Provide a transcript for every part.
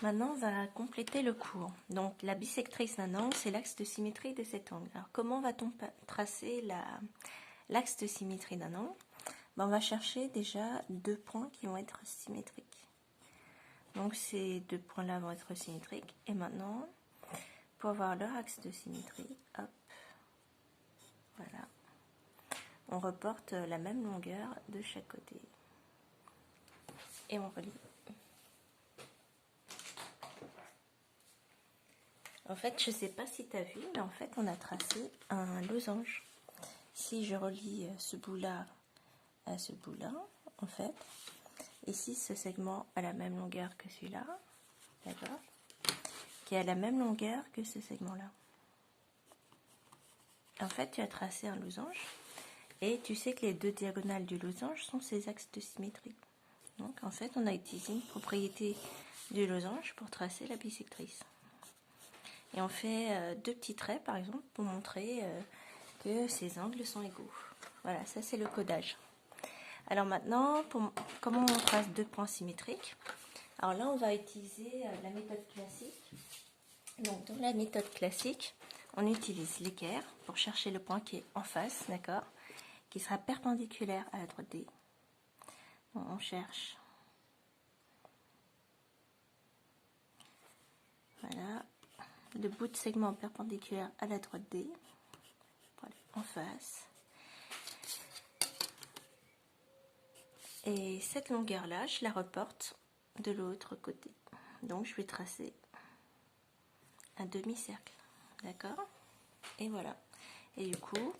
Maintenant, on va compléter le cours. Donc, la bisectrice d'un angle, c'est l'axe de symétrie de cet angle. Alors, comment va-t-on tracer l'axe de symétrie d'un angle? Ben, on va chercher déjà deux points qui vont être symétriques. Donc, ces deux points-là vont être symétriques. Et maintenant, pour avoir leur axe de symétrie, hop, voilà, on reporte la même longueur de chaque côté. Et on relie. En fait, je ne sais pas si tu as vu, mais en fait, on a tracé un losange. Si je relie ce bout-là à ce bout-là, en fait, ici, ce segment a la même longueur que celui-là, d'accord, qui a la même longueur que ce segment-là. En fait, tu as tracé un losange, et tu sais que les deux diagonales du losange sont ces axes de symétrie. Donc, en fait, on a utilisé une propriété du losange pour tracer la bisectrice. Et on fait deux petits traits, par exemple, pour montrer que ces angles sont égaux. Voilà, ça c'est le codage. Alors maintenant, comment on trace deux points symétriques? Alors là, on va utiliser la méthode classique. Donc dans la méthode classique, on utilise l'équerre pour chercher le point qui est en face, d'accord, qui sera perpendiculaire à la droite D. Donc, on cherche. Voilà. Le bout de segment perpendiculaire à la droite D, voilà, en face. Et cette longueur-là, je la reporte de l'autre côté. Donc, je vais tracer un demi-cercle, d'accord? Et voilà. Et du coup,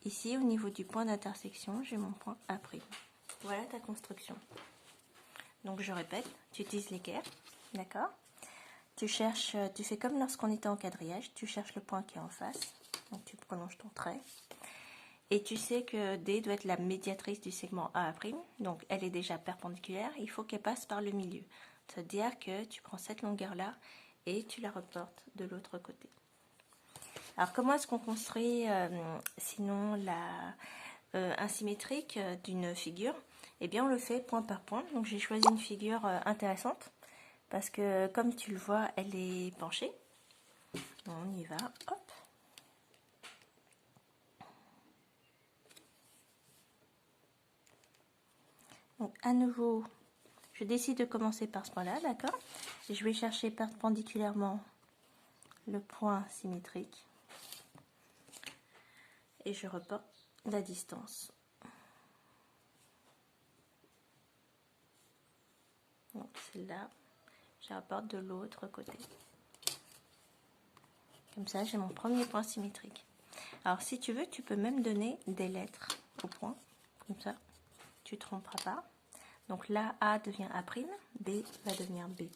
ici, au niveau du point d'intersection, j'ai mon point A'. Voilà ta construction. Donc, je répète, tu utilises l'équerre, d'accord? Tu cherches, tu fais comme lorsqu'on était en quadrillage, tu cherches le point qui est en face, donc tu prolonges ton trait, et tu sais que D doit être la médiatrice du segment A', donc elle est déjà perpendiculaire, il faut qu'elle passe par le milieu. C'est-à-dire que tu prends cette longueur-là et tu la reportes de l'autre côté. Alors comment est-ce qu'on construit sinon un symétrique d'une figure? Eh bien on le fait point par point, donc j'ai choisi une figure intéressante. Parce que comme tu le vois, elle est penchée. On y va, hop. Donc à nouveau, je décide de commencer par ce point-là, d'accord? Et je vais chercher perpendiculairement le point symétrique. Et je reporte la distance. Donc celle-là, je rapporte de l'autre côté. Comme ça, j'ai mon premier point symétrique. Alors, si tu veux, tu peux même donner des lettres au point. Comme ça, tu ne te tromperas pas. Donc là, A devient A', B va devenir B'.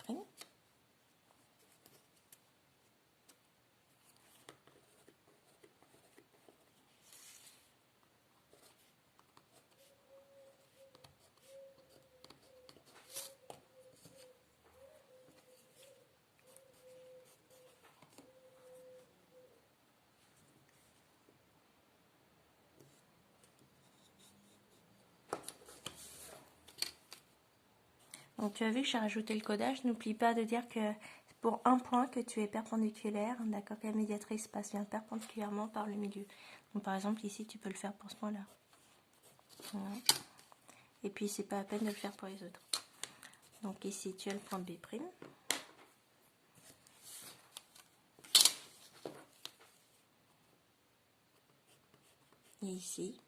Donc tu as vu que j'ai rajouté le codage. N'oublie pas de dire que pour un point que tu es perpendiculaire, d'accord, que la médiatrice passe bien perpendiculairement par le milieu. Donc par exemple ici tu peux le faire pour ce point-là. Voilà. Et puis c'est pas la peine de le faire pour les autres. Donc ici tu as le point B'. Et ici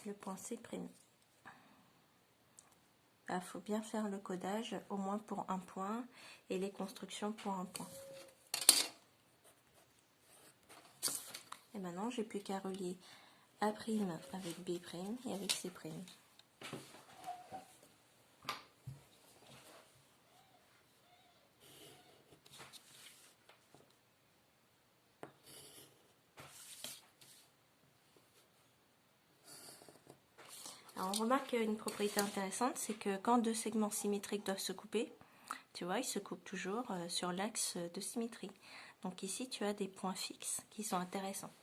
le point C'. Il faut bien faire le codage au moins pour un point et les constructions pour un point. Et maintenant j'ai plus qu'à relier A' avec B' et avec C'. Alors on remarque une propriété intéressante, c'est que quand deux segments symétriques doivent se couper, tu vois, ils se coupent toujours sur l'axe de symétrie. Donc ici, tu as des points fixes qui sont intéressants.